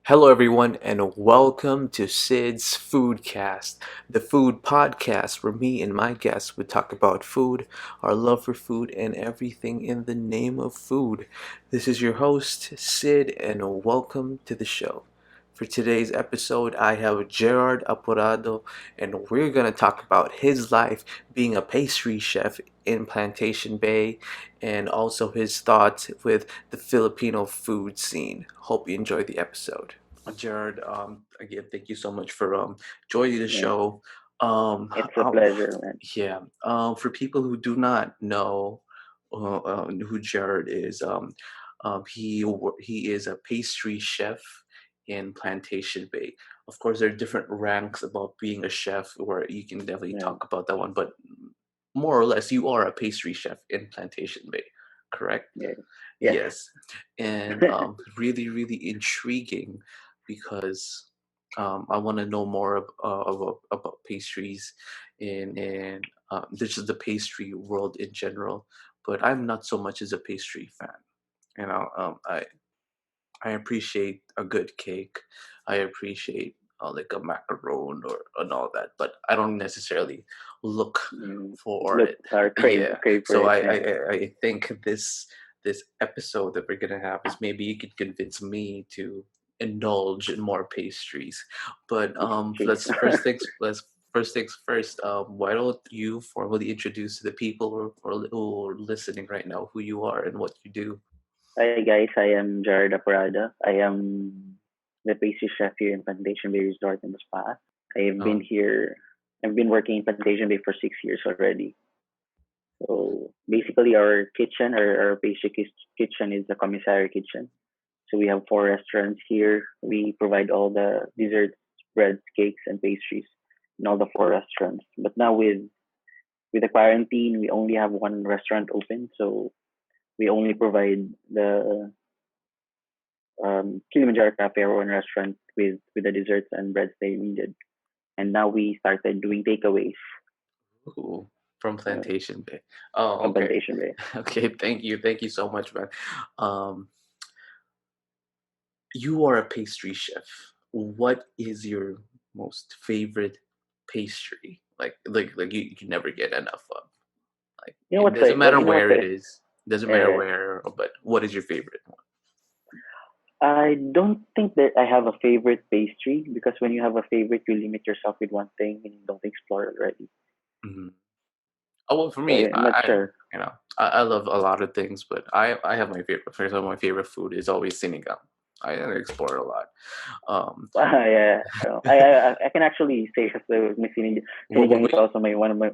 Hello, everyone, and welcome to Sid's Foodcast, the food podcast where me and my guests would talk about food, our love for food, and everything in the name of food. This is your host, Sid, and welcome to the show. For today's episode, I have Gerard Apurado, and we're going to talk about his life being a pastry chef in Plantation Bay and also his thoughts with the Filipino food scene. Hope you enjoy the episode. Gerard, again, thank you so much for joining the Yeah, show. it's a pleasure, man. Yeah, for people who do not know who Gerard is, he is a pastry chef in Plantation Bay. Of course, there are different ranks about being a chef, where you can definitely Yeah, talk about that one. But more or less, you are a pastry chef in Plantation Bay, correct? yeah, yes. Yes, and really, really intriguing because I want to know more about pastries and this is the pastry world in general. But I'm not so much as a pastry fan. You know, I appreciate a good cake. I appreciate like a macaron or and all that, but I don't necessarily look for Look, it. or Yeah. crave for So it. I Yeah. I, I think this episode that we're gonna have is maybe you could convince me to indulge in more pastries. But Jeez. let's first things first. Why don't you formally introduce to the people who are listening right now who you are and what you do? Hi guys, I am Gerard Aparada. I am the pastry chef here in Plantation Bay Resort and Spa. I've been Um, here. I've been working in Plantation Bay for 6 years already. So basically, our kitchen, our kitchen is a commissary kitchen. So we have four restaurants here. We provide all the desserts, breads, cakes, and pastries in all the four restaurants. But now with the quarantine, we only have one restaurant open, so we only provide the Kilimanjaro Cafe, our own restaurant, with the desserts and breads they needed. And now we started doing takeaways Ooh, from uh, Plantation Bay. Oh, from okay. Plantation Bay. Okay, thank you so much, man. Um, you are a pastry chef. What is your most favorite pastry? Like you can never get enough of. Like You know it what's doesn't like? matter You know where what's it like? is. Doesn't matter Uh, where, but what is your favorite one? I don't think that I have a favorite pastry because when you have a favorite, you limit yourself with one thing and you don't explore already. Mhm. Oh well, for So me, I'm not sure. I love a lot of things, but I have my favorite. For example, my favorite food is always sinigang. I explore a lot. Um, Yeah, I can actually say that my what sinigang is would also my one of my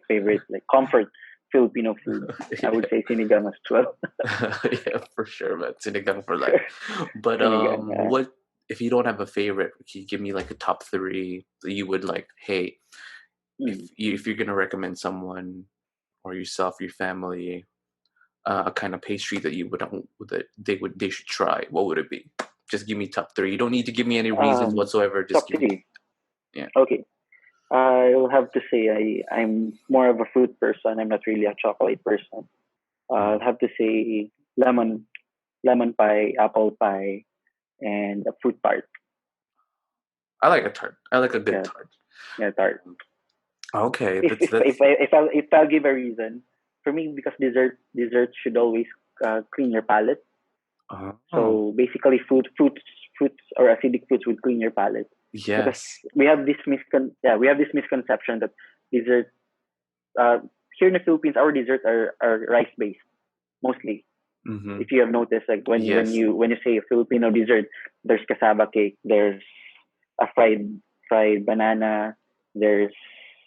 favorite like comfort Filipino food. I would say sinigang as well. yeah, for sure, man. Sinigang for life. But Sinigang. what if you don't have a favorite? Can you give me like a top three that you would like? Hey, Mm. if you're gonna recommend someone or yourself, your family, a kind of pastry that you would that they should try, what would it be? Just give me top three. You don't need to give me any reasons Um, whatsoever. Just top give me three. yeah. Okay. I'll have to say I'm more of a fruit person. I'm not really a chocolate person. I'll Mhm. have to say lemon pie, apple pie, and a fruit tart. I like a tart. I like a good Yeah, tart. yeah, tart. Okay, If if if that's I if I'll give a reason for me because dessert should always clean your palate. oh So basically, fruits or acidic fruits would clean your palate because yes. we have this misconception that dessert uh, here in the Philippines our desserts are rice based mostly. Mm-hmm. If you have noticed, like Yes. when you say a Filipino dessert, there's cassava cake, there's a fried banana, there's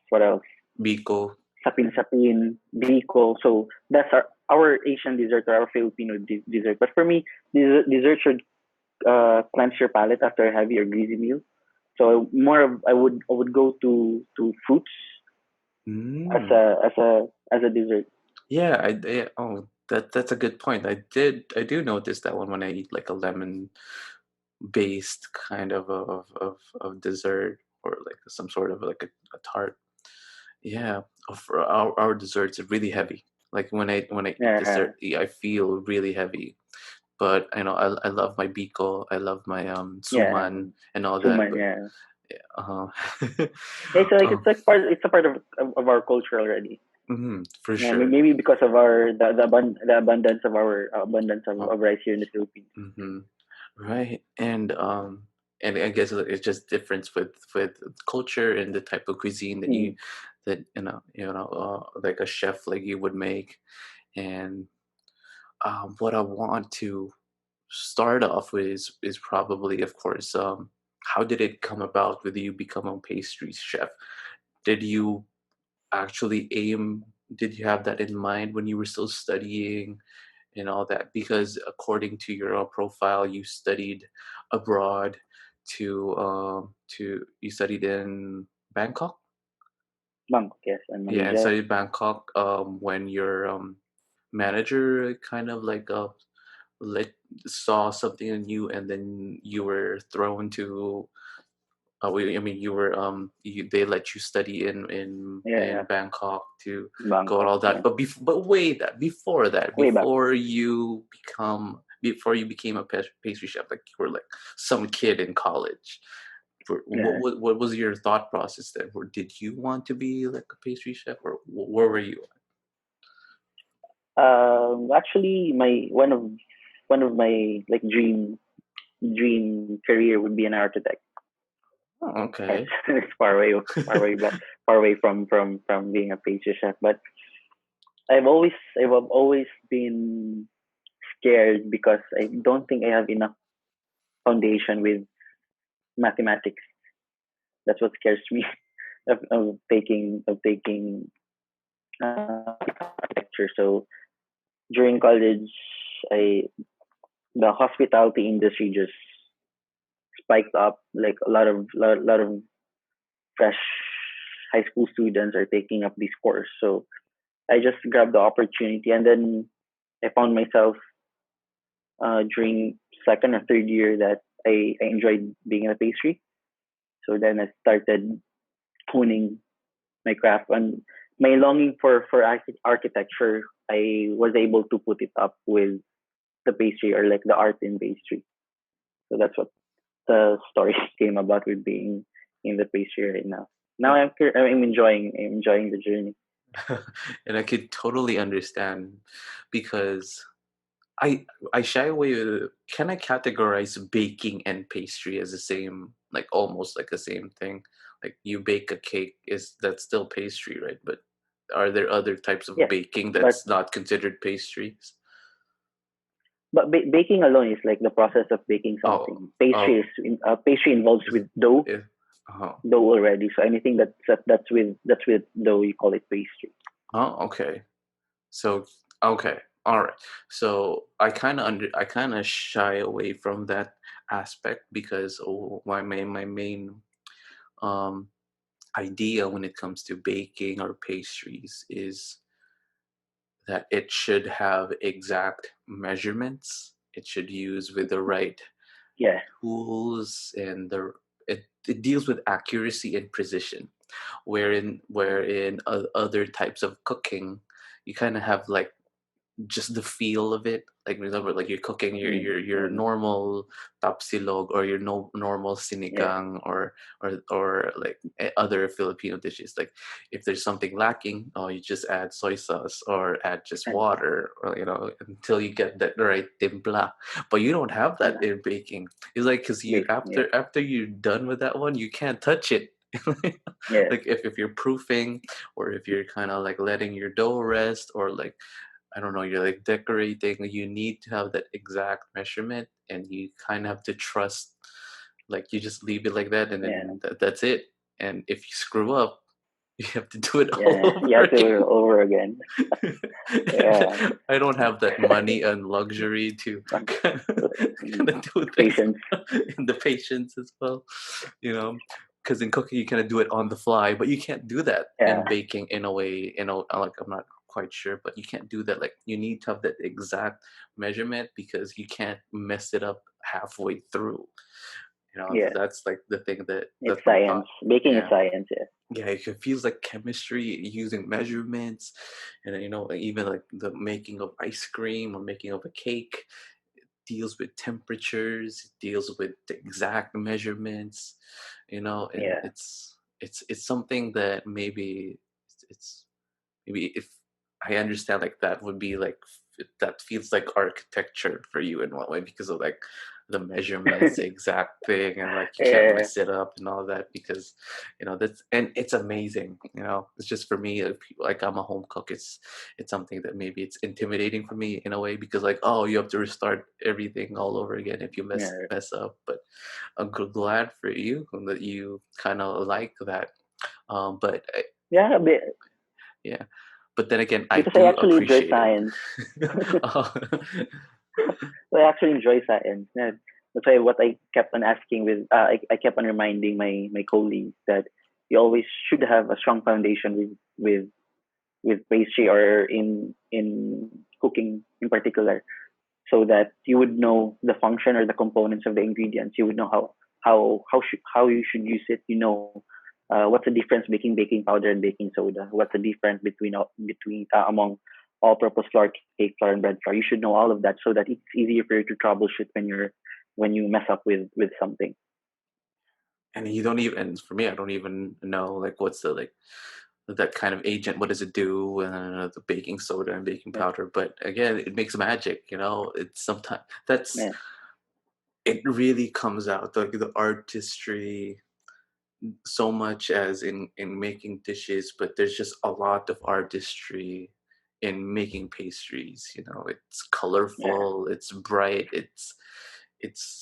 what else? Biko. Sapin sapin, biko. So that's our Asian dessert or our Filipino dessert. But for me, dessert should cleanse your palate after a heavy or greasy meal. So more of I would go to fruits as Mm. a dessert. Yeah, oh, that's a good point. I do notice that one when I eat like a lemon based kind of dessert or like some sort of like a tart. Yeah, for our desserts are really heavy. Like when I eat Yeah, dessert, I feel really heavy. but I love my biko, I love my Yeah, suman and all that. suman. But Yeah, uh, yeah. So like uh, it's a part of our culture already. for Yeah, sure. maybe because of our the abundance of our abundance Uh, of rice here in the Philippines. hmm Right, and I guess it's just difference with culture and the type of cuisine that Mm. like a chef like you would make. And what I want to start off with is probably, of course, how did it come about with you becoming a pastry chef? Did you actually aim? Did you have that in mind when you were still studying and all that? Because according to your profile, you studied abroad to you studied in Bangkok. Bangkok, yes, and Yeah, and Malaysia. studied Bangkok when your manager kind of like let saw something in you, and then you were thrown to I mean you were they let you study Yeah, in yeah, Bangkok to go and Bangkok. all that. Yeah, But before that, way back. before you became a pastry chef, like you were like some kid in college. Yeah. What was your thought process then? Or did you want to be like a pastry chef, or where were you? Actually, my one of my like dream career would be an architect. Oh, It's, okay. it's far away, but far away from being a pastry chef. But I've always been scared because I don't think I have enough foundation with mathematics. That's what scares me architecture. So during college, I the hospitality industry just spiked up. Like a lot of fresh high school students are taking up this course. So I just grabbed the opportunity, and then I found myself during second or third year that I enjoyed being in a pastry. So then I started honing my craft and my longing for architecture. I was able to put it up with the pastry or like the art in pastry. So that's what the story came about with being in the pastry right now. Now I'm enjoying the journey. And I could totally understand because I I shy away with, can I categorize baking and pastry as the same, like almost like the same thing? Like you bake a cake, is that's still pastry, right? But are there other types of Yes, baking but that's not considered pastries? baking alone is like the process of baking Oh, something. oh, Pastry involves is with dough it? Oh, dough already. So anything that's with dough, you call it pastry. oh, okay. So okay, all right. So I kind of shy away from that aspect because my main um idea when it comes to baking or pastries is that it should have exact measurements. It should use with the right Yeah, tools and it deals with accuracy and precision. Wherein other types of cooking, you kind of have like just the feel of it. Like for example, like you're cooking your mm, normal tapsilog or your normal yeah, sinigang or like other Filipino dishes. Like if there's something lacking, oh, you just add soy sauce or add just and water, or until you get that right timpla. But you don't have that yeah, in baking. It's like because you baking. Yeah, after you're done with that one, you can't touch it. yeah, Like if you're proofing or if you're kind of like letting your dough rest or like I don't know, you're like decorating, you need to have that exact measurement and you kind of have to trust, like you just leave it like that and yeah, then that's it. And if you screw up, you have to do it all yeah. You over have to do again. it over again. Yeah, I don't have that money and luxury to um, kind of do things patience. and the patience as well, you know. Because in cooking you kind of do it on the fly, but you can't do that Yeah, in baking in a way. Like I'm not quite sure, but you can't do that. Like you need to have that exact measurement because you can't mess it up halfway through. yeah. That's like the thing It's that's my science. thought. Baking is Yeah, science. Yeah, yeah, it feels like chemistry using measurements, and even like the making of ice cream or making of a cake. deals with temperatures, it deals with the exact measurements, and Yeah. it's something that maybe it's maybe if I understand, like that would be like that feels like architecture for you in one way because of like the measurements, the exact thing, and like you can't Yeah. mess it up and all that because that's and it's amazing. It's just for me, like I'm a home cook. It's something that maybe it's intimidating for me in a way because like oh you have to restart everything all over again if you Yeah. mess up. But I'm glad for you that you kind of like that. But Yeah. yeah, but then again, I Because I do actually enjoy appreciate it. science. I actually enjoy science. Yeah. That's why what I kept on asking with, I kept on reminding my colleagues that you always should have a strong foundation with pastry or in cooking in particular, so that you would know the function or the components of the ingredients. You would know how you should use it. What's the difference between baking powder and baking soda? What's the difference among all-purpose flour, cake flour, and bread flour? You should know all of that so that it's easier for you to troubleshoot when you mess up with something. And you don't even, and for me, I don't even know like what's the like that kind of agent. What does it do? The baking soda and baking Yeah, powder. But again, it makes magic. It's sometimes that's yeah, it really comes out like the artistry so much as in making dishes, but there's just a lot of artistry in making pastries. It's yeah, colorful, it's bright, it's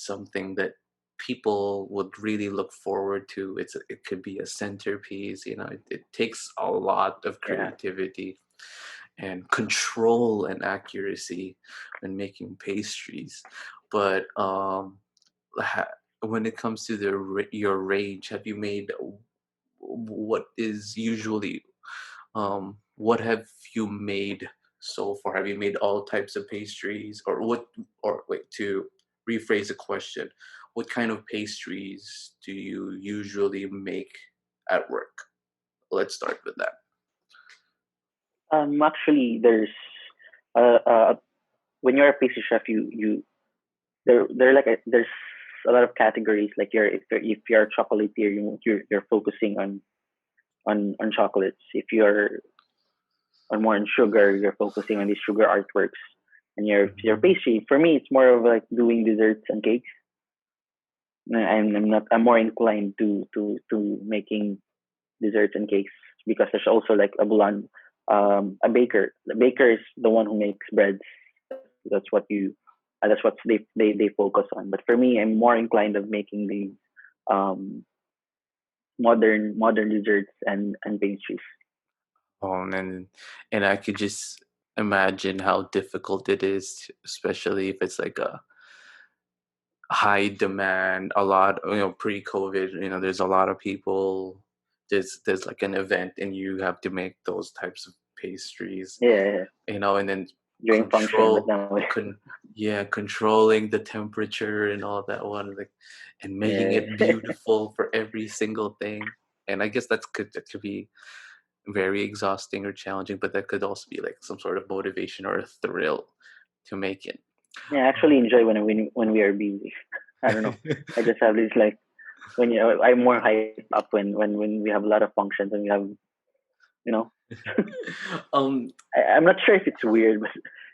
something that people would really look forward to. It could be a centerpiece. It takes a lot of yeah. creativity and control and accuracy when making pastries. But when it comes to your range, have you made what is usually what have you made so far? Have you made all types of pastries, or what? Or wait, to rephrase the question, what kind of pastries do you usually make at work? Let's start with that. Actually, uh, uh when you're a pastry chef, you there's a lot of categories. Like if you're a chocolatier, you're focusing on chocolates. If you're on more on sugar, you're focusing on these sugar artworks. And your Mhm. pastry, for me, it's more of like doing desserts and cakes. I'm more inclined to making desserts and cakes, because there's also like a baker. The baker is the one who makes breads. That's what they focus on. But for me, I'm more inclined of making the um modern desserts and pastries. And I could just imagine how difficult it is, especially if it's like a high demand, a lot, pre-COVID, there's a lot of people, there's like an event and you have to make those types of pastries, Yeah, and then during function, but control now con yeah, controlling the temperature and all that one, like, and making yeah. it beautiful for every single thing. And I guess that could be very exhausting or challenging, but that could also be like some sort of motivation or a thrill to make it. Yeah, I actually enjoy when we are busy. I don't know. I just have this like I'm more hyped up when we have a lot of functions and we have you know um I'm not sure if it's weird, but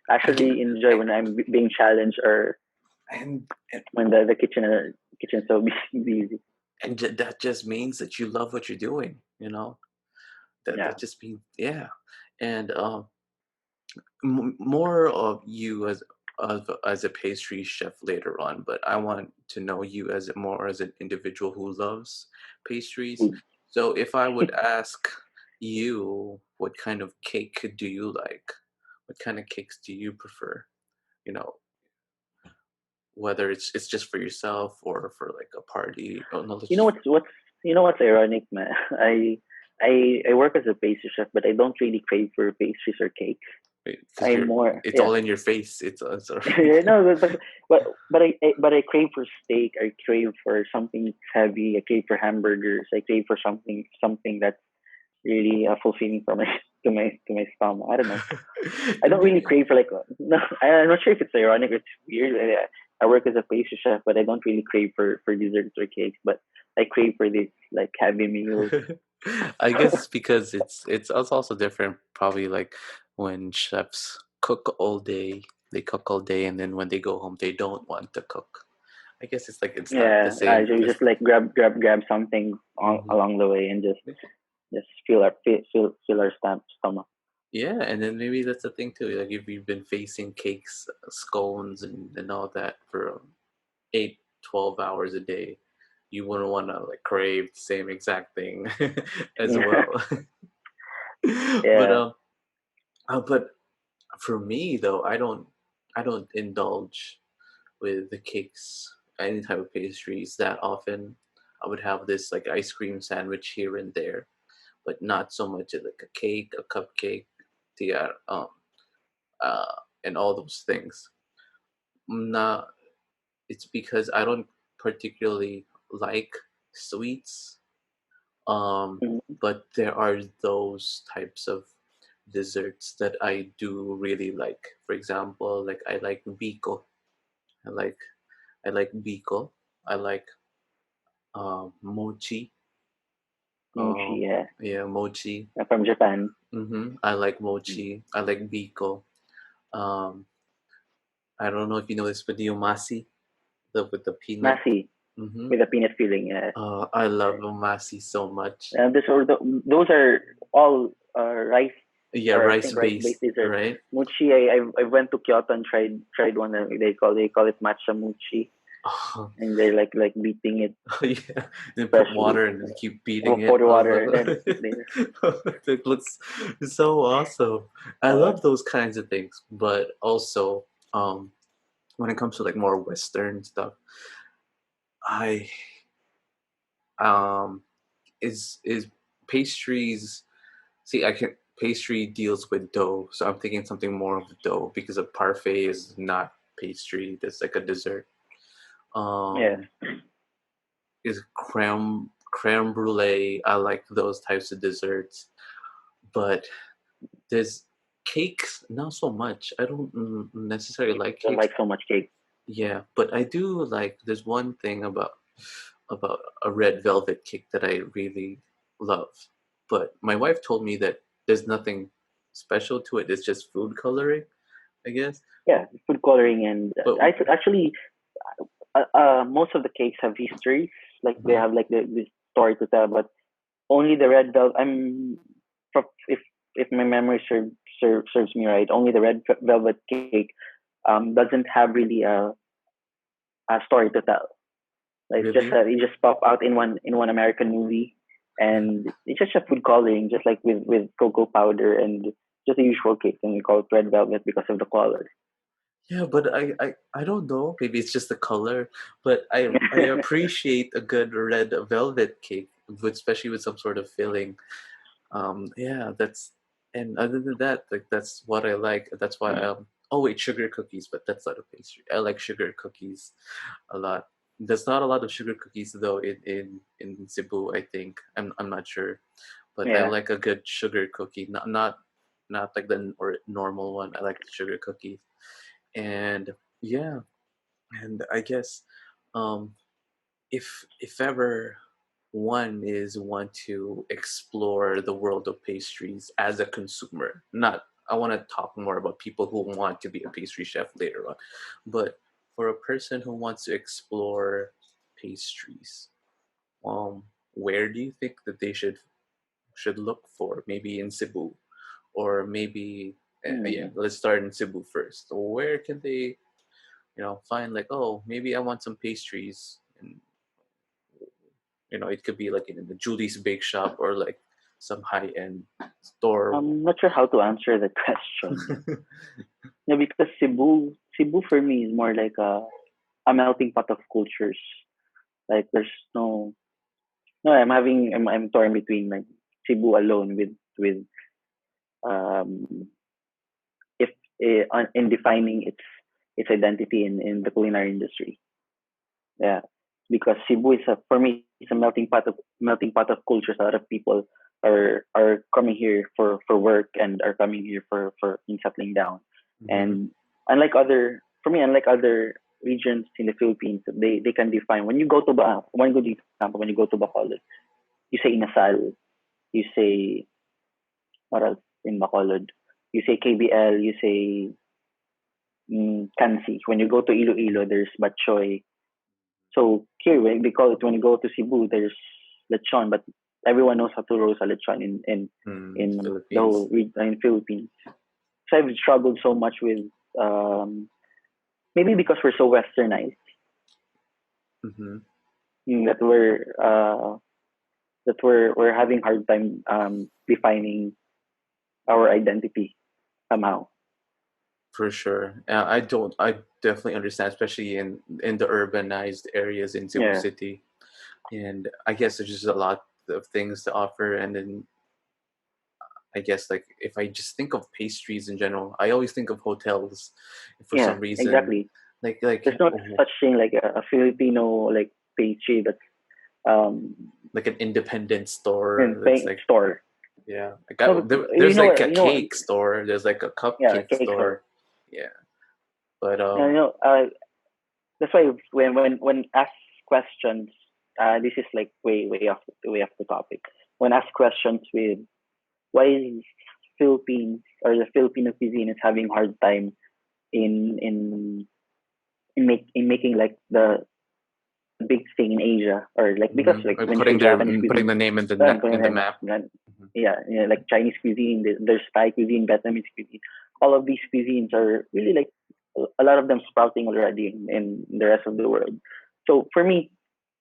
I again, actually enjoy when I'm being challenged, or and and, when the kitchen is so busy. that just means that you love what you're doing, that Yeah. just means, yeah. And more of you as a pastry chef later on, but I want to know you as more as an individual who loves pastries. Food. So if I would ask you, what kind of cake do you like? What kind of cakes do you prefer? You know, whether it's just for yourself or for like a party. Oh no, let's You know just what's ironic, man? I work as a pastry chef, but I don't really crave for pastries or cakes. because I'm you're more, it's yeah. all in your face. It's already Yeah, no, but I crave for steak. I crave for something heavy. I crave for hamburgers. I crave for something that's really fulfilling for me. to my stomach. I don't know. I don't really crave for like no. I'm not sure if it's ironic or it's weird. I work as a pastry chef, but I don't really crave for desserts or cakes. But I crave for these like heavy meals. I guess it's because it's also different. Probably like when chefs cook all day, they cook all day, and then when they go home, they don't want to cook. I guess it's not the Yeah, same so you because just like grab something along the way and just fill our stomach. yeah, and then maybe that's the thing too. Like if you've been facing cakes, scones, and all that for 8, 12 hours a day, you wouldn't want to like crave the same exact thing as Yeah, well. but yeah. um, but for me though, I don't indulge with the cakes, any type of pastries that often. I would have this like ice cream sandwich here and there, but not so much as like a cake, a cupcake, the uh, and all those things. Not, it's because I don't particularly like sweets. Mhm. But there are those types of desserts that I do really like. For example, like I like biko. I like I like biko. I like mochi. Mochi, yeah. Yeah, mochi. From Japan. I like mochi. I like biko. Um, I don't know if you know this, but the umasi, the with the peanut. Nasi Mm-hmm. with a peanut filling, yeah. I love umasi so much. And those are all rice, Yeah, or I rice think rice based based, desserts. right? Mochi, I went to Kyoto and tried one. They call it matcha mochi, and they're like beating it Yeah, then put freshly water and then keep beating for it. the water, and then they It looks so awesome. I uh, love those kinds of things, but also when it comes to like more Western stuff, I um is pastries. See, I can pastry deals with dough, so I'm thinking something more of dough because a parfait is not pastry. That's like a dessert. yeah. Um, is creme brulee. I like those types of desserts, but there's cakes not so much. I don't necessarily like Don't cakes. like so much cake. Yeah, but I do like. There's one thing about a red velvet cake that I really love. But my wife told me that there's nothing special to it. It's just food coloring, I guess. Yeah, food coloring, and But I actually most of the cakes have histories. Like they mhm. have like the story to tell, but only the red velvet. If my memory serves me right, only the red velvet cake doesn't have really a story to tell. Like it's just Really? it just pop out in one American movie, and it's just a food coloring, just like with cocoa powder and just the usual cake, and we call it red velvet because of the color. Yeah, but I don't know. Maybe it's just the color, but I appreciate a good red velvet cake, especially with some sort of filling. Yeah, that's and other than that, like that's what I like. That's why oh wait, sugar cookies, but that's not a pastry. I like sugar cookies a lot. There's not a lot of sugar cookies though in Cebu, I think. I'm not sure, but I Yeah. like a good sugar cookie. Not like the or normal one. I like the sugar cookies. And yeah, and I guess um if ever one is want to explore the world of pastries as a consumer, not I want to talk more about people who want to be a pastry chef later on, but for a person who wants to explore pastries, um where do you think that they should look for? Maybe in Cebu, or maybe yeah, Hmm. let's start in Cebu first. Where can they find like, oh, maybe I want some pastries, and it could be like in the Julie's Bake Shop or like some high end store. I'm not sure how to answer the question. No, because Cebu for me is more like a melting pot of cultures. Like there's no, I'm torn between like Cebu alone with um if in defining its identity in the culinary industry. Yeah, because Cebu is for me it's a melting pot of cultures. A lot of people are coming here for work and are coming here for in settling down. Mm-hmm. And unlike other regions in the Philippines, they can define when you go to one good example, when you go to Bacolod, you say inasal, you say what else in Bacolod, you say KBL, you say kansi. When you go to Iloilo, there's batchoy. So here, we call it when you go to Cebu, there's lechon, but everyone knows how to roast a lechon in the Philippines. whole in Philippines. So I've struggled so much with um, maybe because we're so westernized Mm-hmm. that we're having hard time defining our identity somehow. For sure. I definitely understand, especially in the urbanized areas in Cebu Yeah, City. And I guess there's just a lot of things to offer. And then I guess like if I just think of pastries in general, I always think of hotels for yeah, some reason. exactly. Like There's no oh, such thing like a Filipino like pastry that's um like an independent store in that's like store. yeah. No, but There's like a you know what? cake store. There's like a Yeah, cupcake cake store. store. Yeah, but And that's why when asked questions, this is like way off the topic. When asked questions with why is Philippines or the Filipino cuisine is having hard time in in in making like the big thing in Asia or like because mhm. like Like when you say Japanese putting cuisine, the name in in the then, map. Mhm. yeah, like Chinese cuisine, there's Thai cuisine, Vietnamese cuisine. All of these cuisines are really like a lot of them sprouting already in the rest of the world. So for me,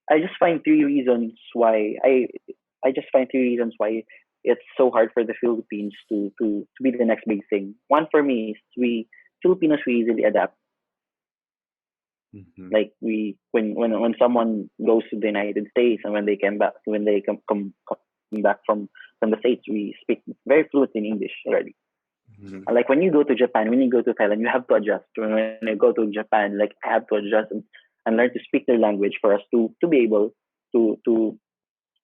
I just find three reasons why I just find three reasons why it's so hard for the Philippines to be the next big thing. One for me is we Filipinos we easily adapt. Mhm. Like we when someone goes to the United States and when they come back from the States, we speak very fluent in English already. Mhm. And like when you go to Japan, when you go to Thailand, you have to adjust. When I go to Japan, like I have to adjust and learn to speak their language for us to be able to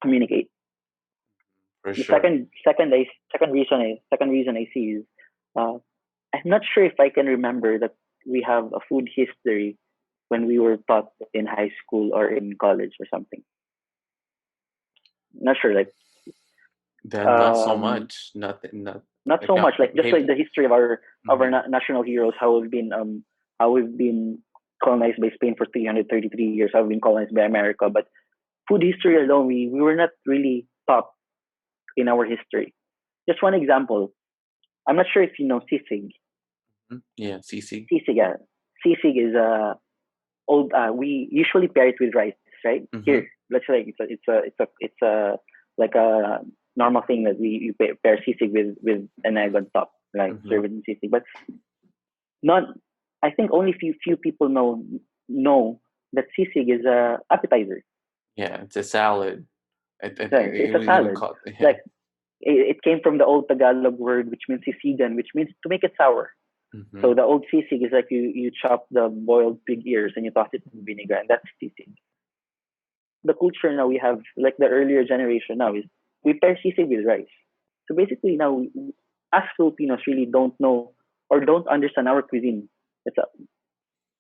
communicate. For The sure. second reason I see is uh, I'm not sure if I can remember that we have a food history when we were taught in high school or in college or something. Not sure, like Then not so um, much. Nothing. Not not like so much, like just like maybe. the history of our Hmm. national heroes, how we've been colonized by Spain for 333 years, how we've been colonized by America. But food history alone, we were not really taught in our history. Just one example. I'm not sure if you know sisig. Yeah, CC. Sisig, sisig is old. We usually pair it with rice, right? Here, Mm-hmm. let's say like it's a like a normal thing that we you pair sisig with an egg on top, like Mm-hmm. serve it in sisig. But not, I think only few people know that sisig is a appetizer. Yeah, it's a salad. I think It's it a was even salad. called. Yeah. Like it came from the old Tagalog word which means sisigan, which means to make it sour. Mm-hmm. So the old sisig is like you chop the boiled pig ears and you toss it in vinegar, and that's sisig. The culture now we have, like the earlier generation now, is we pair sisig with rice. So basically now, as Filipinos really don't know or don't understand our cuisine. It's a,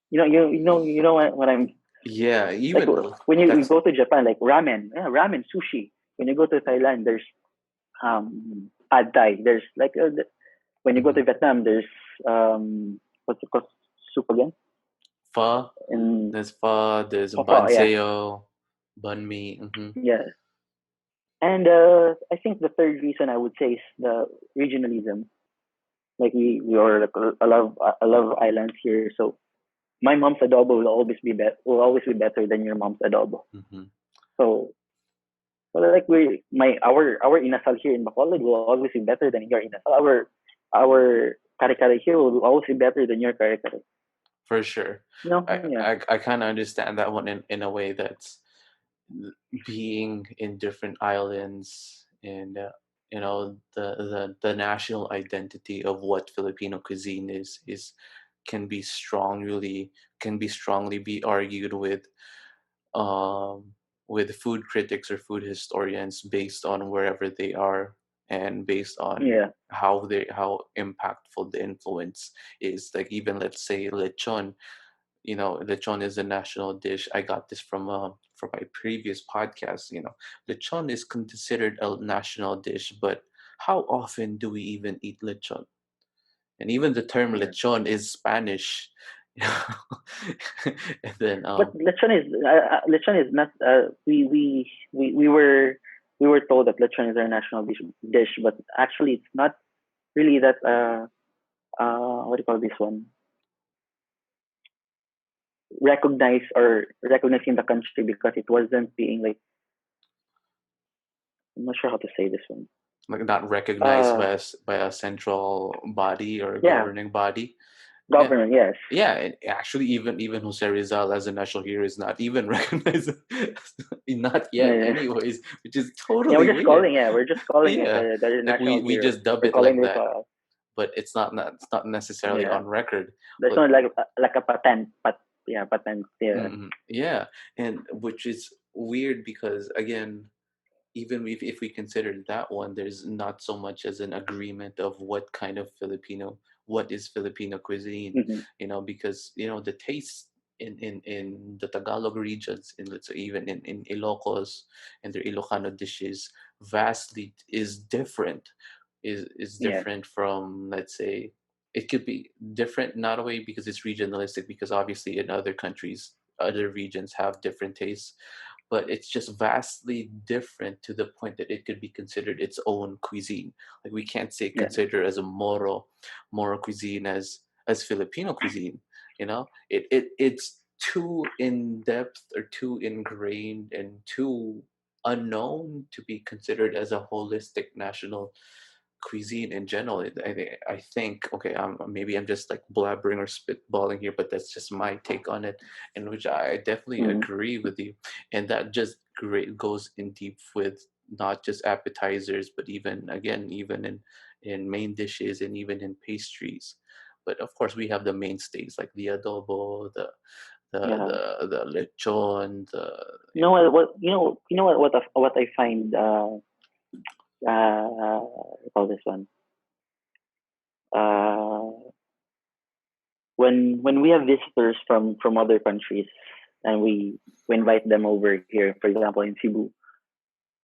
you know what I'm Yeah, like. even When you that's. go to Japan, like ramen, yeah, ramen, sushi. When you go to Thailand, there's pad thai. There's like when you go Mhm. to Vietnam, there's what's it called, soup again? Pho. And There's pho. There's a pho, yeah, banseo, banh mi. Mm-hmm. yeah. And I think the third reason I would say is the regionalism. Like we are like a lot of islands here, so my mom's adobo will always be better than your mom's adobo. Mm-hmm. So, so like our inasal here in Bacolod will always be better than your inasal. Our kare kare here will always be better than your kare kare. For sure. No, I yeah, I kind of understand that one in a way that's being in different islands and the national identity of what Filipino cuisine is can be strongly be argued with. Um, with food critics or food historians based on wherever they are and based on Yeah. how impactful the influence is. Like even let's say lechon, lechon is a national dish. I got this from my previous podcast. Lechon is considered a national dish, but how often do we even eat lechon? And even the term Yeah. lechon is Spanish. And then But lechon is not. We were told that lechon is our national dish, but actually it's not really that. What do you call this one? Recognized or recognized in the country because it wasn't being like. I'm not sure how to say this one. like not recognized Uh, by a central body or yeah, governing body. Yeah, government. Yes. yeah. And actually, even Jose Rizal as a national hero is not even recognized, not yet, Yeah, anyways, which is yeah, totally weird. we're just calling it Yeah, the like national we hero. just dub We're it calling like this that, but it's not necessarily yeah. on record. There's But no like a patent, but yeah, patent. Yeah, yeah, and which is weird because again, even if we consider that one, there's not so much as an agreement of what is Filipino cuisine, mm-hmm. because the taste in the Tagalog regions, in let's say even in Ilocos and their Ilocano dishes, vastly is different, is Yeah, different from, let's say, it could be different not only because it's regionalistic, because obviously in other countries, other regions have different tastes, but it's just vastly different to the point that it could be considered its own cuisine. Like we can't say yeah, consider as a moro cuisine as Filipino cuisine. It's too in depth or too ingrained and too unknown to be considered as a holistic national cuisine in general. I think, okay, maybe I'm just like blabbering or spitballing here, but that's just my take on it, in which I definitely mm-hmm. agree with you. And that just great goes in deep with not just appetizers, but even in main dishes and even in pastries. But of course, we have the mainstays like the adobo, Yeah. the lechon, the You know what I find what do you call this one uh when we have visitors from other countries and we invite them over here, for example in Cebu.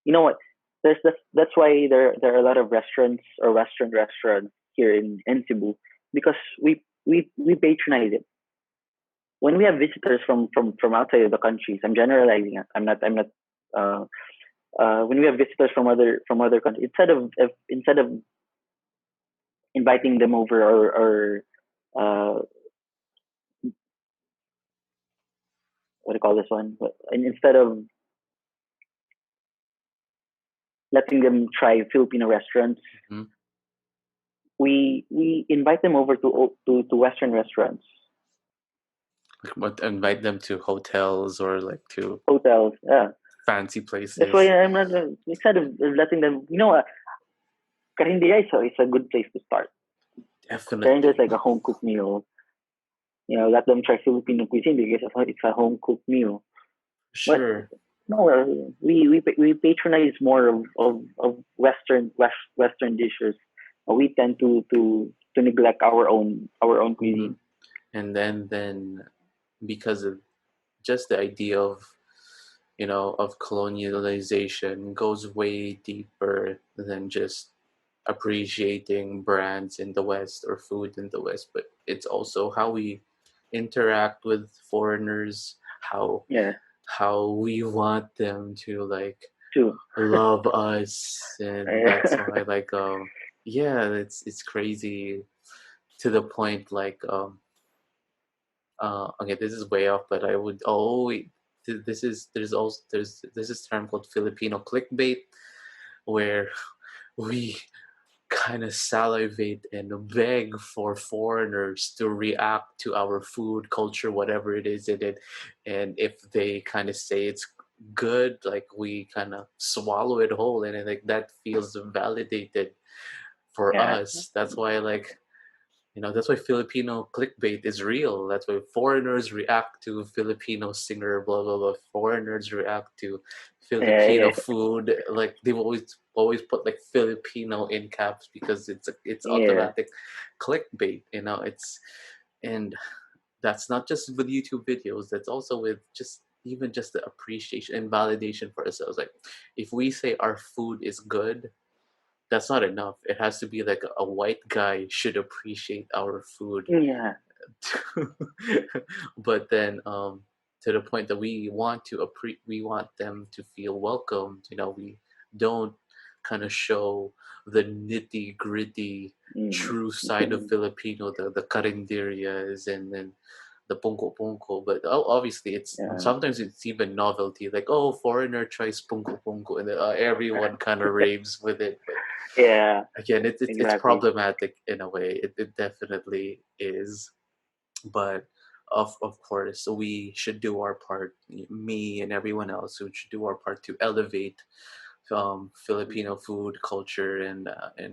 You know what? That's why there are a lot of restaurants or Western restaurants here in Cebu because we patronize it. When we have visitors from outside of the countries, I'm generalizing. I'm not. Uh, when we have visitors from other countries, instead of inviting them over or what do you call this one? And instead of letting them try Filipino restaurants, Mhm. we invite them over to Western restaurants, But invite them to hotels or like to hotels. Yeah, fancy that's why places. I'm not instead of letting them. Karinderya is a good place to start. Karinderya is Definitely. like a home cooked meal. Let them try Filipino cuisine because it's a home cooked meal. But Sure. no, we patronize more of Western dishes. We tend to neglect our own hmm cuisine. And then because of just the idea of colonialization goes way deeper than just appreciating brands in the West or food in the West, but it's also how we interact with foreigners, how Yeah, how we want them to like too. love us, and that's why like yeah, it's crazy to the point like okay, this is way off, but I would always this is there's also there's this is term called Filipino clickbait, where we kind of salivate and beg for foreigners to react to our food culture, whatever it is in it, and if they kind of say it's good, like we kind of swallow it whole, and I think that feels validated for Yeah, us. That's why like That's why Filipino clickbait is real. That's why foreigners react to Filipino singer, blah blah blah. Foreigners react to Yeah, Filipino food. Like they've always put like Filipino in caps because it's yeah, automatic clickbait. It's and that's not just with YouTube videos. That's also with just even just the appreciation and validation for ourselves. Like if we say our food is good, that's not enough. It has to be like a white guy should appreciate our food. yeah, But then to the point that we want them to feel welcomed. We don't kind of show the nitty gritty mm. true side of Filipino, the carinderias and then the punko punko. But obviously it's Yeah, sometimes it's even novelty, like, oh, foreigner tries punko punko, and then, everyone kind of raves with it. But yeah, again, it's exactly. problematic in a way. It definitely is. But of course we should do our part, me and everyone else who should do our part to elevate Filipino food culture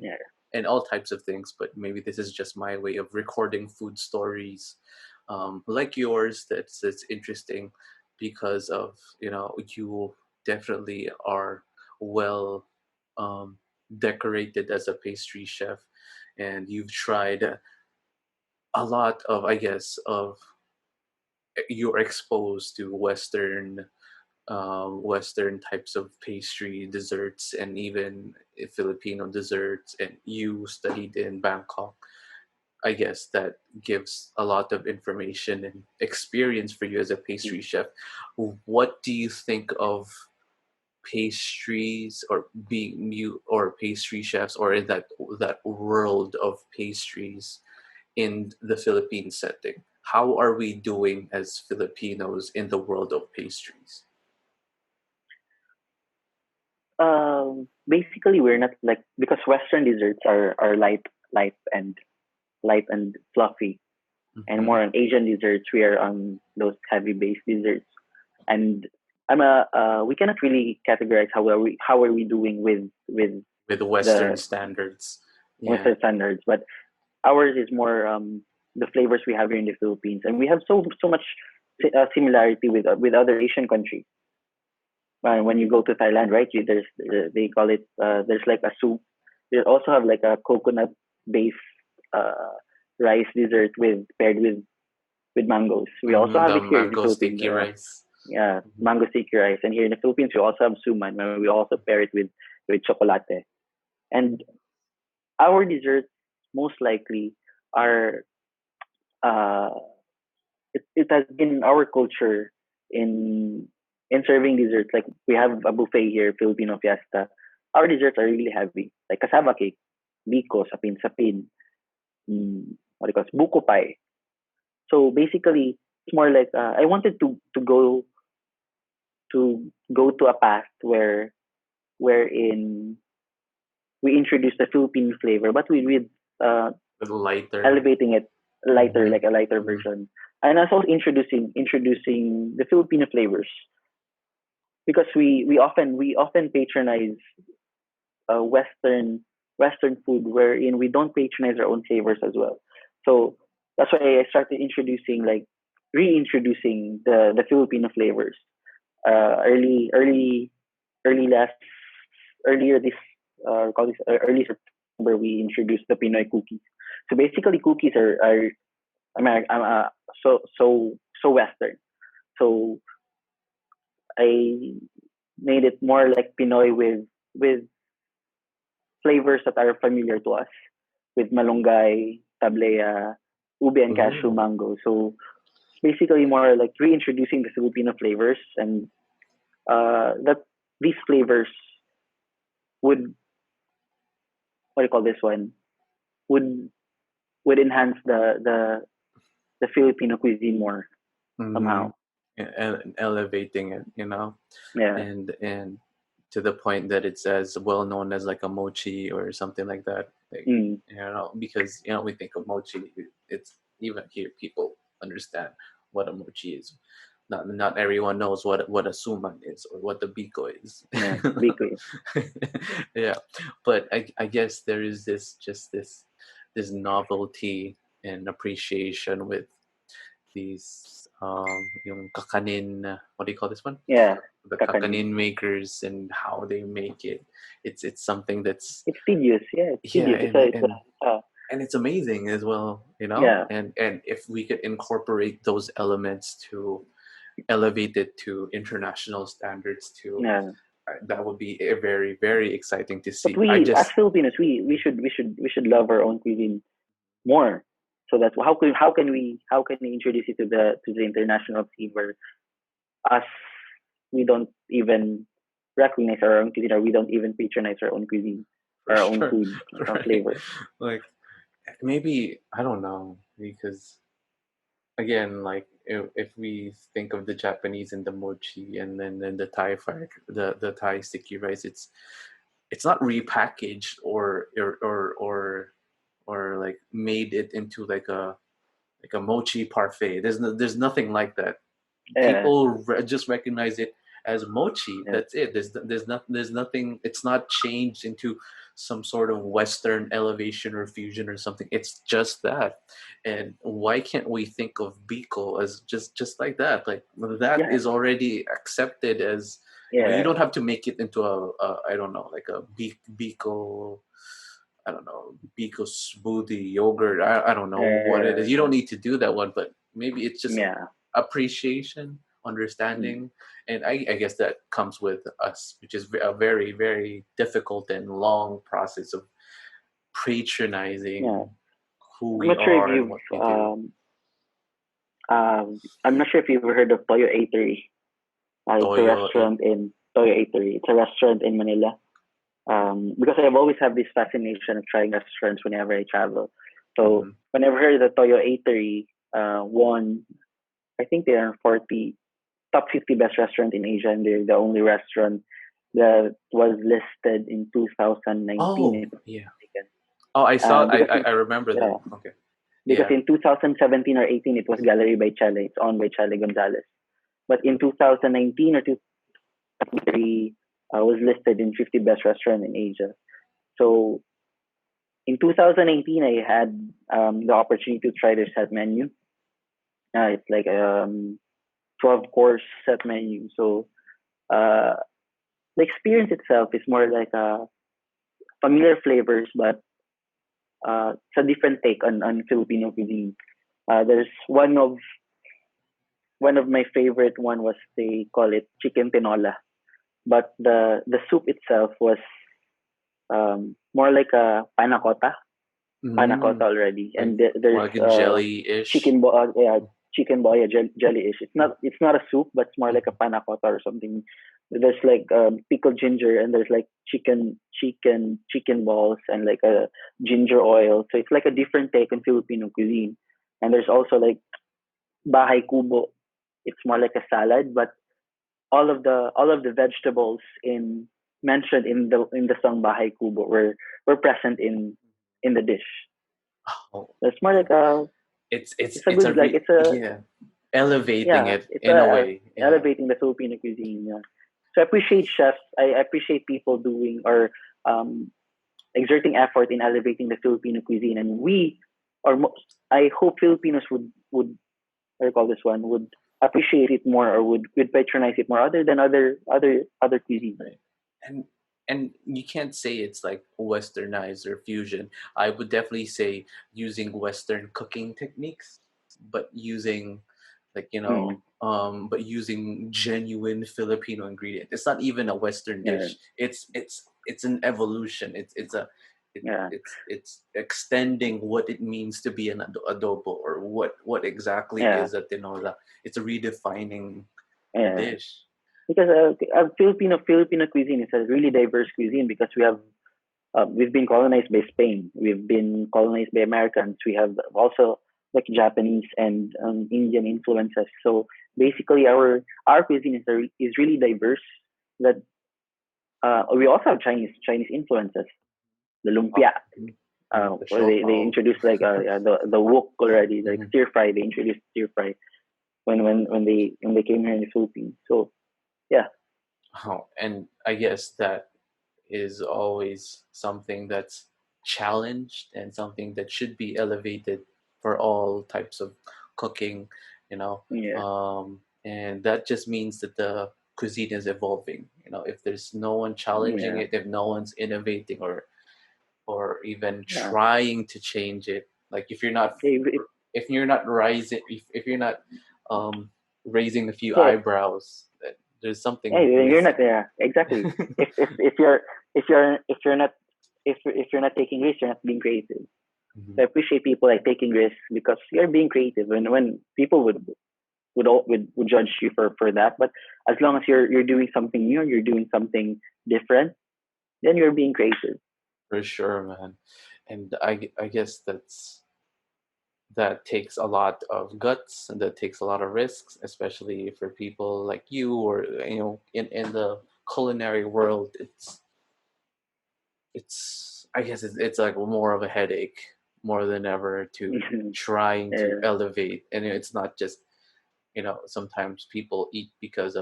Yeah, and all types of things. But maybe this is just my way of recording food stories, like yours. That's interesting because of you definitely are well um, decorated as a pastry chef, and you've tried a lot of, I guess, of you're exposed to Western types of pastry desserts and even Filipino desserts, and you studied in Bangkok. I guess that gives a lot of information and experience for you as a pastry mm. chef. What do you think of pastries, or being you or pastry chefs, or in that world of pastries in the Philippine setting? How are we doing as Filipinos in the world of pastries? Basically, we're not like because Western desserts are light and light and fluffy, and Hmm. more on Asian desserts. We are on those heavy base desserts, and I'm a we cannot really categorize how are we doing with With Western the standards. Yeah. Western standards, but ours is more the flavors we have here in the Philippines, and we have so much similarity with other Asian countries. When you go to Thailand, right? There's they call it there's like a soup. They also have like a coconut based uh, rice dessert with paired with mangoes. We also have The it here in the mango Philippines. sticky rice. Yeah, Mhm. mango sticky rice, and here in the Philippines we also have suman, where we also pair it with chocolate. And our desserts most likely are uh, it has been our culture in in serving desserts. Like we have a buffet here, Filipino Fiesta. Our desserts are really heavy, like cassava cake, biko, sapin, what do you call it, buko pie. So basically, it's more like I wanted to go to a path wherein we introduce the Philippine flavor, but with uh, With lighter. elevating it lighter, Mm-hmm. like a lighter Mm-hmm. version, and also introducing the Filipino flavors because we often patronize Western food wherein we don't patronize our own flavors as well. So that's why I started introducing like reintroducing the Filipino flavors. Early early last earlier this call this early September we introduced the Pinoy cookies. So basically cookies are so Western. So I made it more like Pinoy with flavors that are familiar to us with malunggay, tablea, ube and cashew Ooh. mango. So basically more like reintroducing the Filipino flavors and that these flavors would what do you call this one would would enhance the Filipino cuisine more Mm-hmm. somehow. And elevating it. Yeah. And to the point that it's as well known as like a mochi or something like that. Like, Mm. because we think of mochi, it's even here people understand what a mochi is. Not everyone knows what a suman is or what the biko is. Yeah. Bakery. Yeah, but I guess there is this novelty and appreciation with these yung kakanin, what do you call this one? Yeah, The kakanin. kakanin makers and how they make it. It's something that's It's tedious. Yeah, it's yeah, tedious. and it's amazing as well, Yeah, and if we could incorporate those elements to elevate it to international standards too, yeah. that would be a very very exciting to But see. I we, as just Filipinos, we should love our own cuisine more. So that's how can we introduce it to the international scene where us, we don't even recognize our own cuisine, or we don't even patronize our own cuisine, for our own sure, food, our own right? flavor. Like maybe I don't know because again, like if we think of the Japanese and the mochi, and then the Thai fried, the Thai sticky rice, it's not repackaged or like made it into like a mochi parfait. There's nothing like that. Yeah, People just recognize it as mochi. yeah, That's it. There's nothing. It's not changed into some sort of Western elevation or fusion or something. It's just that. And why can't we think of biko as just like that? Like that yeah, is already accepted as you yeah, don't have to make it into a I don't know like a biko. I don't know, biko smoothie yogurt. I don't know what it is. You don't need to do that one, but maybe it's just yeah. appreciation, Mm. understanding, and I guess that comes with us, which is a very, very difficult and long process of Yeah. patronizing who I'm we not sure if are and you've what we do. I'm not sure if you've heard of Toyo Eatery. It's a Toyo eight. restaurant in Toyo Eatery. It's a restaurant in Manila. Because I've always had this fascination of trying restaurants whenever I travel. So Mm-hmm. whenever I heard that Toyo Eatery won, I think they are 40 top 50 best restaurant in Asia, and they're the only restaurant that was listed in 2019. Oh If I'm yeah. not mistaken. Oh, I saw. Because I remember yeah, them. Okay. because Yeah. in 2017 or 18 it was Gallery by Chele. It's owned by Chele Gonzalez. But in 2019 or 2003, was listed in 50 best restaurant in Asia. So in 2019, I had the opportunity to try their set menu. It's like 12-course set menu. So uh, the experience itself is more like familiar flavors, but it's a different take on Filipino cuisine. There's one of my favorite one was they call it chicken tinola, but the soup itself was more like a panna cotta Mm, already, like and more there's like a jelly-ish. chicken bo yeah, chicken boy jelly-ish. It's not a soup, but it's more like a panna cotta or something. There's like pickled ginger, and there's like chicken balls, and like a ginger oil. So it's like a different take on Filipino cuisine. And there's also like bahay kubo. It's more like a salad, but all of the vegetables in mentioned in the song bahay kubo were present in the dish. Oh, It's more like a it's a it's a good like it's a yeah, elevating yeah it it's in a a way. Yeah. elevating the Filipino cuisine. Yeah. So I appreciate chefs. I appreciate people doing or um, exerting effort in elevating the Filipino cuisine, and I hope Filipinos would what do you call this one would appreciate it more, or would patronize it more, other than other cuisines. Right. And and you can't say it's like westernized or fusion. I would definitely say using Western cooking techniques, but using like Mm, but using genuine Filipino ingredient. It's not even a Western yeah, dish. It's an evolution. yeah, It's extending what it means to be an adobo, or what exactly yeah, is a tinola. It's redefining the yeah. dish. Because Filipino cuisine is a really diverse cuisine, because we've been colonized by Spain, we've been colonized by Americans, we have also like Japanese and Indian influences. So basically, our cuisine is really diverse. That we also have Chinese influences, the lumpia, The where they shopao. introduced like the wok already, like Mhm. stir fry. They introduced stir fry when they came here in the Philippines. So yeah, Oh, and I guess that is always something that's challenged and something that should be elevated for all types of cooking, you know. Yeah. And that just means that the cuisine is evolving. You know, if there's no one challenging Yeah. it, if no one's innovating or even Yeah. trying to change it, like If, if you're not rising, if you're not um, raising a few yeah. eyebrows, there's Yeah. something You're not. missing. Yeah. Exactly. If you're not if you're not taking risks, you're not being creative. Mhm. So I appreciate people like taking risks because you're being creative. And when people would judge you for that, but as long as you're doing something new, you're doing something different, then you're being creative. For sure, man. And I guess that takes a lot of guts and that takes a lot of risks, especially for people like you or in the culinary world. It's I guess it's like more of a headache more than ever to trying to Yeah. elevate, and it's not just sometimes people eat because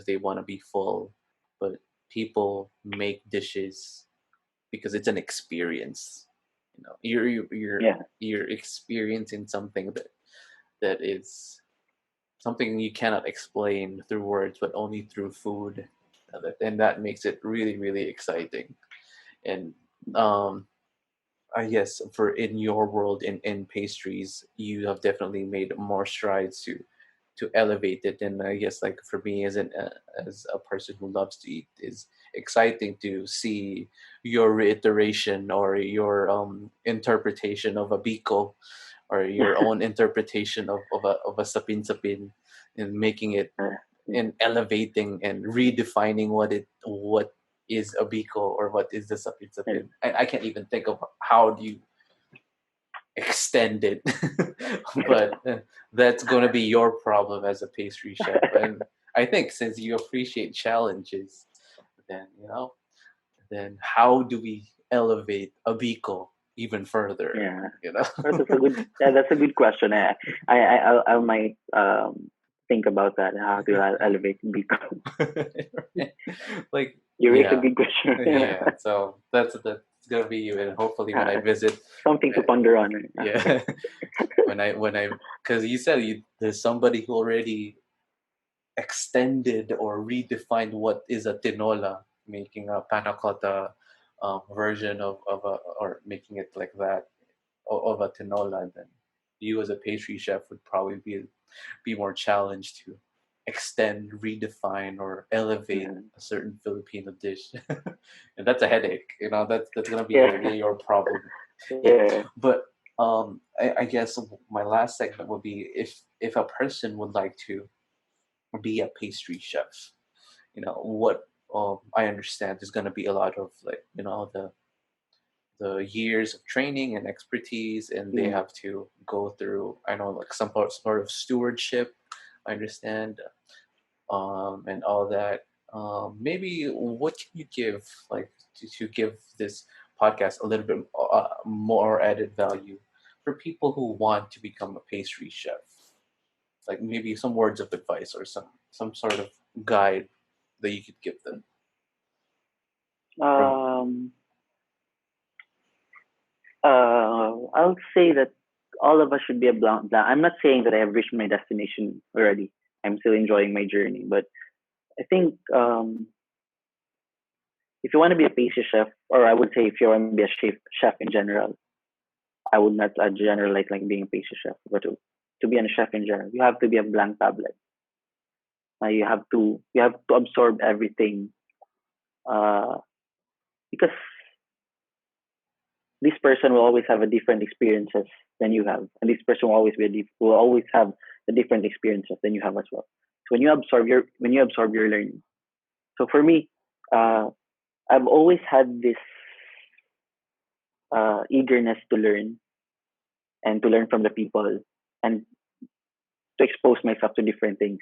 they want to be full, but people make dishes because it's an experience. Yeah. You're experiencing something that is something you cannot explain through words, but only through food, and that makes it really really exciting. And um, I guess for in your world in pastries, you have definitely made more strides to elevate it. And I guess like for me as a person who loves to eat, is exciting to see your reiteration or your interpretation of a biko or your own interpretation of a sapin and making it and elevating and redefining what is a biko or what is the sapin sapin. I can't even think of how do you extend it, but that's going to be your problem as a pastry chef. And I think since you appreciate challenges, then then how do we elevate a biko even further? Yeah. You know. That's a good. Yeah, that's a good question. I might think about that. How to elevate become. Like You raise a yeah, good question. yeah. So that's gonna be you, and hopefully when I uh, visit, Something to ponder on. yeah, when I because you said there's somebody who already extended or redefined what is a tinola, making a panna cotta version of a or making it like that of a tinola. And then you as a pastry chef would probably be more challenged to extend, redefine, or elevate Yeah. a certain Filipino dish, and that's a headache. That's gonna be Yeah. your problem. Yeah, Yeah. but I guess my last segment would be if a person would like to be a pastry chef. What I understand there's gonna be a lot of like the years of training and expertise, and they Mm. have to go through I know like some sort of stewardship. I understand, and all that. Maybe what can you give like to give this podcast a little bit more added value for people who want to become a pastry chef? Like maybe some words of advice or some sort of guide that you could give them from. Um. I would say that all of us should be a blank. I'm not saying that I have reached my destination already. I'm still enjoying my journey, but I think if you want to be a pastry chef, or I would say if you want to be a chef in general, I would not generalize like being a pastry chef, but to be a chef in general, you have to be a blank tablet. You have to absorb everything uh, because this person will always have a different experiences than you have, and this person will will always have a different experiences than you have as well. So when you absorb your learning. So for me, uh, I've always had this eagerness to learn and to learn from the people and to expose myself to different things.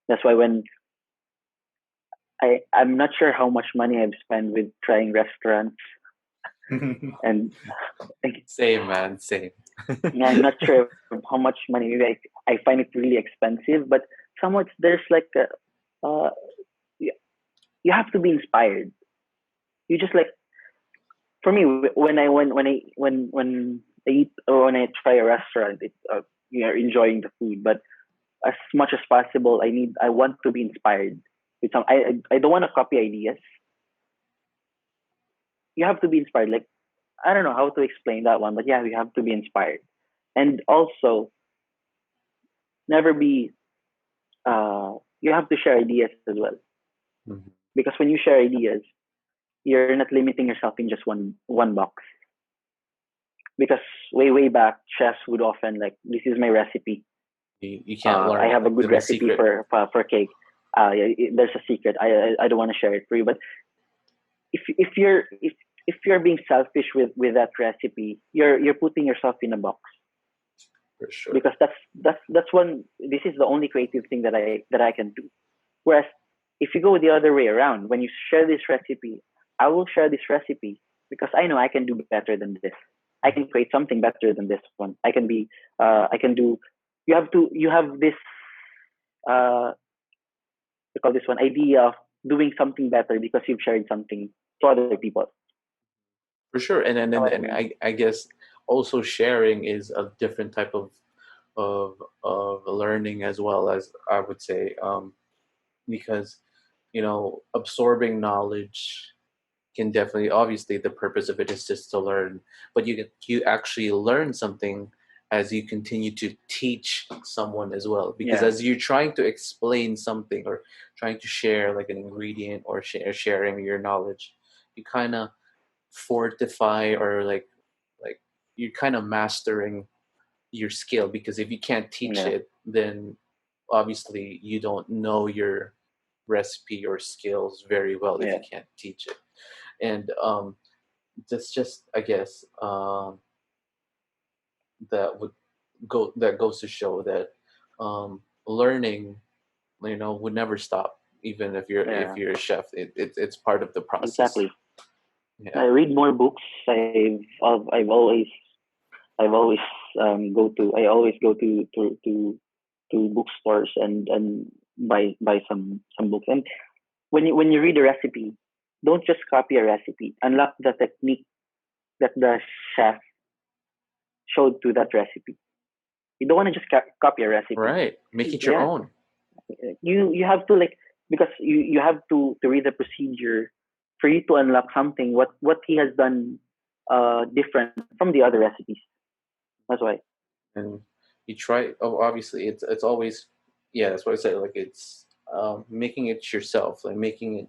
That's why when I'm not sure how much money I've spent with trying restaurants and Same, man, same. I'm not sure how much money. Maybe I find it really expensive, but somewhat there's like you, you have to be inspired. You just like for me when I I eat or when I try a restaurant, it's you're enjoying the food, but as much as possible, I want to be inspired with some. I don't want to copy ideas. You have to be inspired. Like I don't know how to explain that one, but yeah, you have to be inspired, and also never be. You have to share ideas as well, Mhm. because when you share ideas, you're not limiting yourself in just one box. Because way back, chefs would often like, this is my recipe. You can't I learn have a like good the recipe secret. for cake. There's a secret. I don't want to share it for you, but if you're being selfish with that recipe, you're putting yourself in a box, For sure. because that's one. This is the only creative thing that I can do. Whereas if you go the other way around, when you share this recipe, I will share this recipe because I know I can do better than this. I can create something better than this one. I can be. I can do. You have this. We call this one idea of doing something better because you've shared something to other people. For sure. And and, You know and, what I and mean? I guess also sharing is a different type of of learning as well, as I would say, because absorbing knowledge can definitely, obviously the purpose of it is just to learn, but you actually learn something as you continue to teach someone as well, because Yeah, as you're trying to explain something or trying to share like an ingredient or sharing your knowledge, you kind of fortify, or like you're kind of mastering your skill, because if you can't teach yeah, it, then obviously you don't know your recipe or skills very well if yeah, you can't teach it. And that's just, I guess, that goes to show that learning, would never stop, even if yeah. you're a chef. It's part of the process. Exactly. I Yeah. read more books. I've always I always go to bookstores and buy some books. And when you read a recipe, don't just copy a recipe. Unlock the technique that the chef showed to that recipe. You don't want to just copy a recipe. Right, make it your Yeah, own. you have to like, because you have to read the procedure for you to unlock something what he has done different from the other recipes. That's why. And you try. Oh, obviously it's always, yeah, that's what I said, like it's making it yourself, like making it,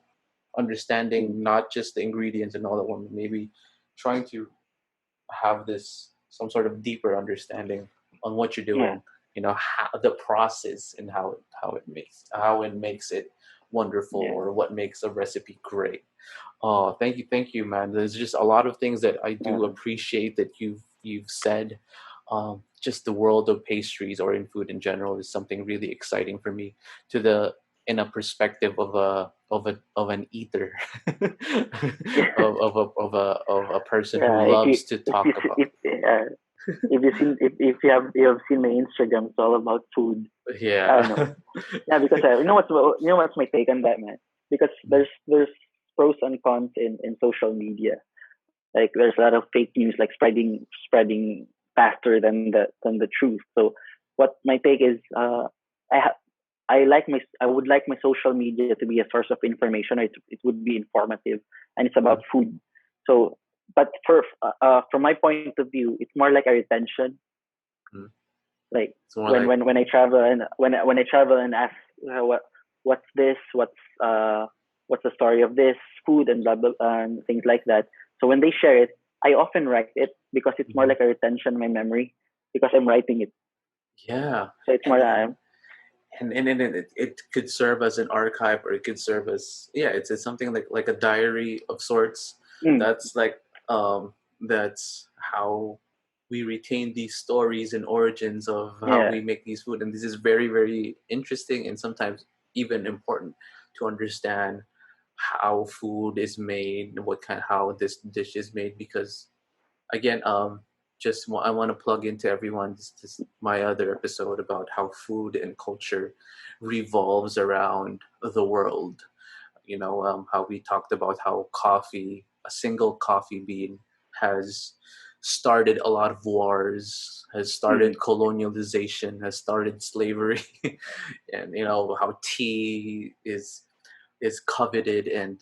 understanding not just the ingredients and all that one, maybe trying to have this some sort of deeper understanding on what you're Yeah, doing, how the process, and how it makes it wonderful, yeah, or what makes a recipe great. Oh, thank you, man. There's just a lot of things that I do yeah, appreciate that you've said. Just the world of pastries, or in food in general, is something really exciting for me. To the In a perspective of an eater, yeah. of a person who Yeah, loves to talk about. if you have seen my Instagram, it's all about food. I don't know. Yeah. Yeah, because you know what's my take on that, man? Because there's pros and cons in social media. Like there's a lot of fake news like spreading faster than the truth. So what my take is, I ha- I would like my social media to be a source of information. It would be informative, and it's about food. So, but from my point of view, it's more like a retention. Mhm. Like It's more like, when I travel and when I travel and ask what's this, what's the story of this food and blah blah and things like that. So when they share it, I often write it because it's more mhm. like a retention in my memory because I'm writing it. Yeah, So it's more and and it could serve as an archive, or it could serve as, yeah, it's something like a diary of sorts. mm, That's like, that's how we retain these stories and origins of how yeah, we make these food, and this is very, very interesting, and sometimes even important to understand how food is made, how this dish is made, because again, I want to plug into everyone this my other episode about how food and culture revolves around the world. How we talked about how a single coffee bean has started a lot of wars, has started Mm. colonialization, has started slavery, and how tea is coveted, and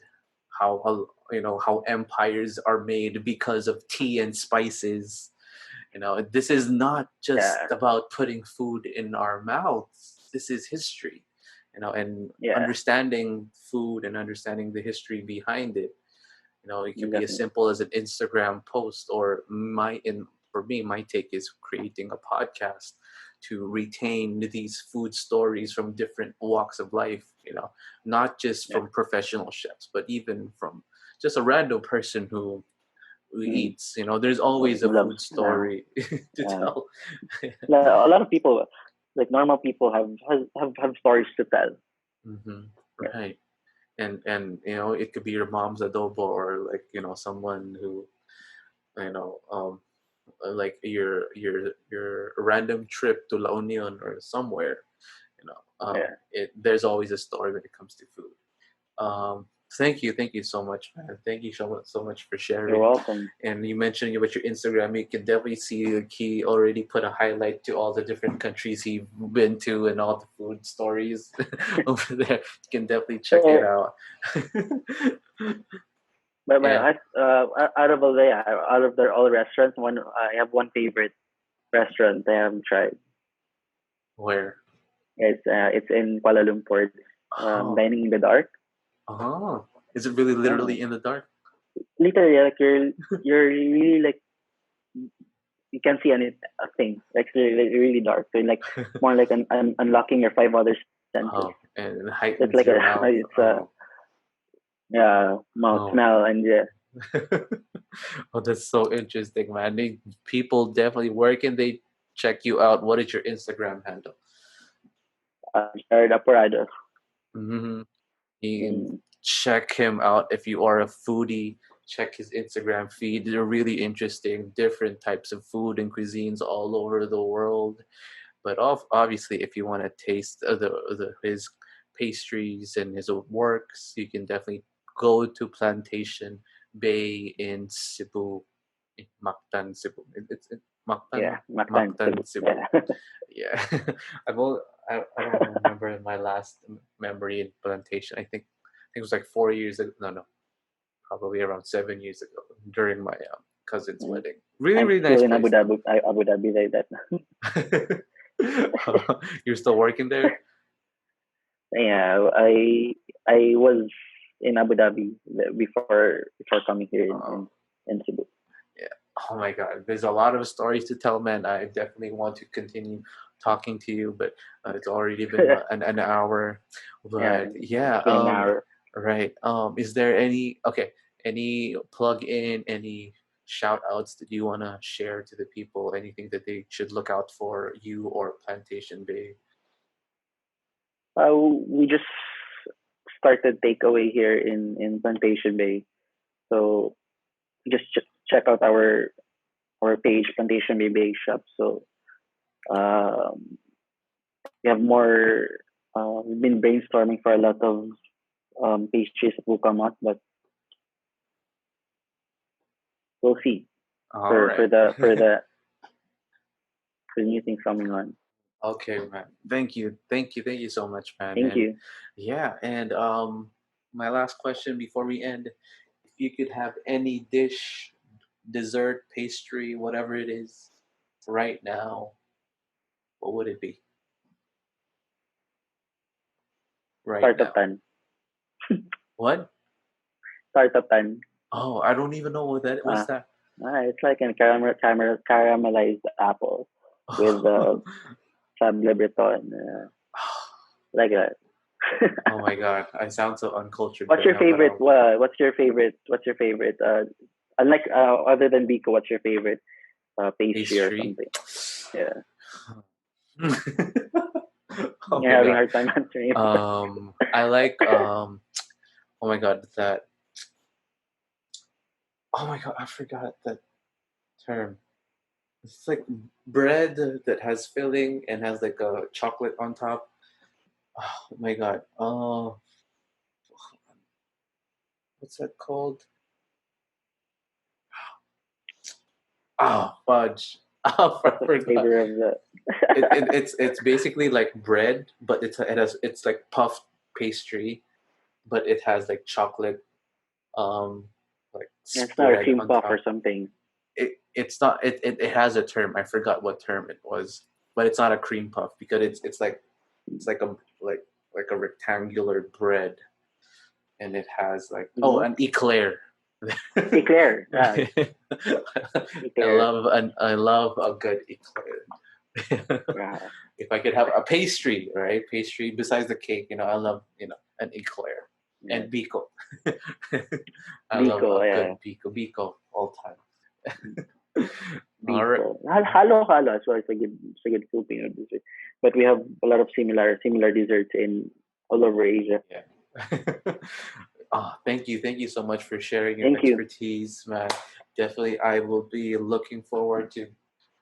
how how empires are made because of tea and spices. This is not just Yeah. about putting food in our mouths. This is history, and Yeah. understanding food and understanding the history behind it. It could be as Definitely. simple as an Instagram post, or for me, my take is creating a podcast to retain these food stories from different walks of life. Not just Yeah. from professional chefs, but even from just a random person who Mm. eats. There's always Who a loves food story to uh, tell. a lot of people, like normal people, have stories to tell. Hmm. Yeah. Right. And it could be your mom's adobo, or like someone who you know like your random trip to La Union or somewhere. Yeah. There's always a story when it comes to food. Thank you so much, man. Thank you so much for You're sharing. welcome. And you mentioned about your Instagram. You can definitely see like he already put a highlight to all the different countries he's been to and all the food stories over there. You can definitely check it So, out. but And out of out of their all restaurants, one I have one favorite restaurant I haven't tried. where? It's in Kuala Lumpur. Oh, Dining in the dark. oh, is it really Yeah. literally in the dark? Literally, like you're really like you can see any thing. Like it's really dark. So like more like unlocking your five other senses. Oh, and it So it's heightens like your mouth. it's a Oh, yeah mouth oh. smell and yeah. Oh, that's so interesting, man. People definitely, where can they check you out? What is your Instagram handle? Gerard Apurado. Hmm. You can Mm, check him out if you are a foodie. Check his Instagram feed. They're really interesting, different types of food and cuisines all over the world. But obviously, if you want to taste his pastries and his works, you can definitely go to Plantation Bay in Cebu, in Mactan, Cebu. It's yeah, Mactan, Mactan, Mactan, Cebu. Cebu. Yeah. Yeah, I don't remember my last memory in Plantation. I think it was like 4 years ago. No, no, probably around 7 years ago during my cousin's Mm. wedding. Really, I'm really still nice in Abu place though. Dhabi. Abu Dhabi like that. You're still working there? Yeah, I was in Abu Dhabi before coming here Oh, in Cebu. yeah. Oh my God. There's a lot of stories to tell, man. I definitely want to continue talking to you, but it's already been an hour. Yeah, But yeah, it's been an hour. right. Is there any plug in, any shout outs that you want to share to the people? Anything that they should look out for, you or Plantation Bay? We just started takeaway here in Plantation Bay, so just check out our page, Plantation Bay Bake Shop. So um, we have more. We've been brainstorming for a lot of pastries that will come out, but we'll see All right. for the new things coming on. Okay, man. Thank you so much, man. Thank And you. yeah, and my last question before we end, if you could have any dish, dessert, pastry, whatever it is, right now, what would it be? Right Startup now. time. What? Startup time. Oh, I don't even know what that Uh, was that. it's like a caramelized apple with Fab Libreton, like that. Oh my God, I sound so uncultured What's right your now, but favorite? What's your favorite? What's your favorite? Unlike other than Biko, what's your favorite pastry or pastry. something? Yeah, Oh you're my having a God. hard time answering. I like oh my God, that. Oh my God, I forgot that term. It's like bread that has filling and has like a chocolate on top. Oh my God. Oh, what's that called? Oh fudge. Oh, I What's the forgot. flavor of the? It's basically like bread, but it's like puffed pastry, but it has like chocolate um like It's not a spread cream on puff or top. something. It's not it has a term. I forgot what term it was, but it's not a cream puff because it's like a like a rectangular bread, and it has like oh Mm-hmm. an eclair. Eclair. Eclair. I love a good eclair. Yeah. If I could have a pastry, right? Pastry besides the cake, I love an eclair Yeah. and biko. I love Biko. a Yeah. good biko all time. All right. Biko. Halo halo as well. It's a good Filipino dessert. But we have a lot of similar desserts in all over Asia. Yeah. Thank you so much for sharing your Thank you. expertise, man. Definitely, I will be looking forward to.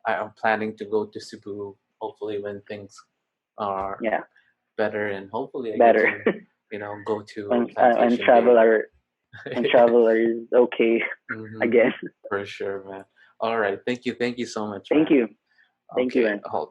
I am planning to go to Cebu. Hopefully, when things are Yeah. better, and hopefully, I get Better. to, go to And Plantation Bay. travel is okay Hmm. again. For sure, man. All right, thank you so much, Thank man. you. Thank you, Okay, man.